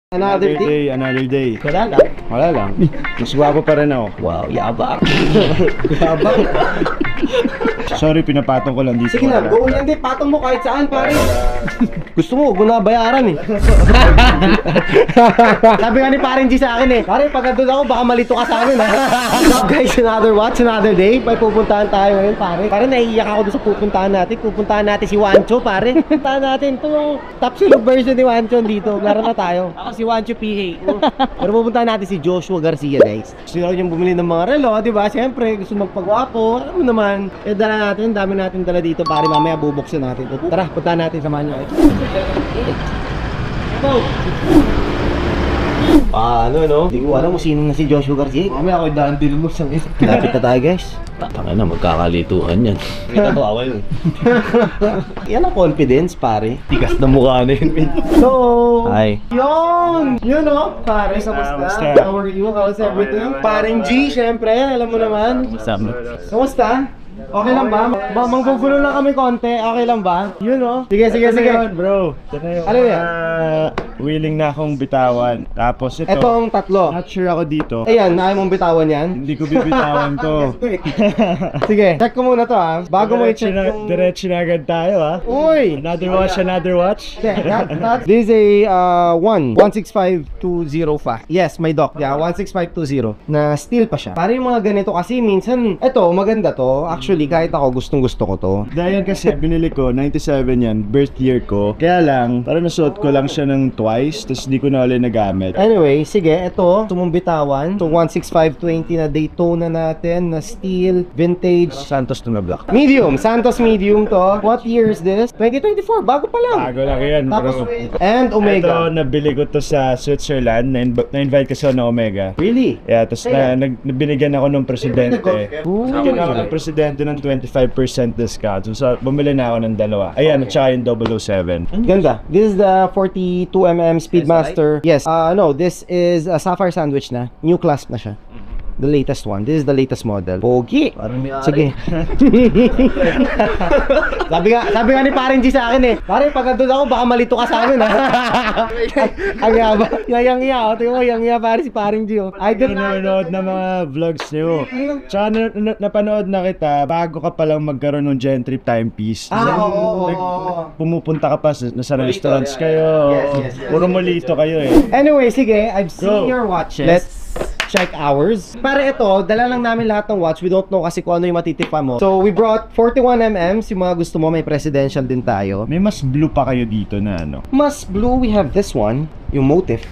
Another day. Another day. Wala lang. Wala lang. Mas gwapo pa rin ako. Wow, yabang. Yabang. Sorry, pinapatong ko lang dito. Sige na, go lang din. Patong mo kahit saan, pare. Gusto mo, huwag mo na bayaran eh. Sabi nga ni Paring G sa akin eh. Pare, pag andun ako, baka malito ka sa akin ha. So guys, another watch, another day. May pupuntahan tayo ngayon, pare. Pare, naiiyak ako doon sa pupuntahan natin. Pupuntahan natin si Wancho, pare. Pupuntahan natin. Ito yung top silog version ni Wancho dito. Laro na tayo. Ako si Wancho PH. Pero pupuntahan natin si Joshua Garcia, guys. Gusto nyo niyang bumili ng mga relo, di ba? Siyempre, gusto magpagwapo. Alam mo naman. Eh, dala natin. Dami natin dala dito, pare. Mamaya bubuksan natin. Tara, puntahan natin. Samahan nyo. Ano, no? Hindi ko alam kung sino na si Joshua Garcia. Mamaya ako daan din mo sa isa. Lapit na tayo, guys. Taka na, magkakalituhan yan. Kita to ako yun. Yan ang confidence, pare. Tigas na mukha na yun. So, Hi. yun! Yun, no? Pare, kamusta? How are you? How's everything? Paring G, syempre. Alam mo naman. Kamusta? Okay lang ba? Manggugulo lang kami konti. Okay lang ba? Yun, no? Sige, sige, sige. Bro. Ano yan? Willing na akong bitawan. Tapos ito. Ito ang tatlo. Not sure ako dito. Ayan, naya mong bitawan yan. Hindi ko bibitawan to. Sige, check ko muna to ha. Bago mo i-check yung... Diretso na agad tayo ha. Uy! Another watch, another watch. This is a 165205. Yes, may dock. Yeah, 16520. Na steel pa siya. Para yung mga ganito kasi minsan, ito, maganda to. Actually, kahit ako gustong gusto ko to. Dahil kasi binili ko, 97 yan, birth year ko. Kaya lang, parang nasuot ko lang siya ng twice, tapos hindi ko na ulit nagamit. Anyway, sige, ito, sumumbitawan. So, 16520 na Daytona natin, na steel, vintage. Santos to na black. Medium, Santos medium to. What year is this? 2024, bago pa lang. Bago lang yan, Tapos, bro. and Omega. Ito, nabili ko to sa Switzerland. Na-invite kasi ako ng Omega. Really? Yeah, tapos binigyan ako ng presidente. Binigyan ako ng presidente ng 25% discount. So, bumili na ako ng dalawa. Ayan, at saka yung 007. Ganda. This is the 42mm Speedmaster. Yes. No, this is a Sapphire Sandwich na. New clasp na siya. The latest one. This is the latest model. Pogi. Sige. sabi nga ni Paring G sa akin eh. Pare, pag andun ako, baka malito ka sa akin ha. Ang yaba. Yang-iya. O, tingnan mo, yang-iya pare si Paring G. Oh. Idol na nanonood ng mga vlogs niyo. Tsaka napanood na kita bago ka palang magkaroon ng Gentry timepiece. Oo. Pumupunta ka pa nasa restaurants kayo. Yes. Puro molito kayo eh. Anyway, sige. I've seen Go. your watches. Let's check ours. Para ito, dala lang namin lahat ng watch. We don't know kasi kung ano yung matitipa mo. So, we brought 41mm. Yung mga gusto mo, may presidential din tayo. May mas blue pa kayo dito na ano. Mas blue, we have this one. Yung motif.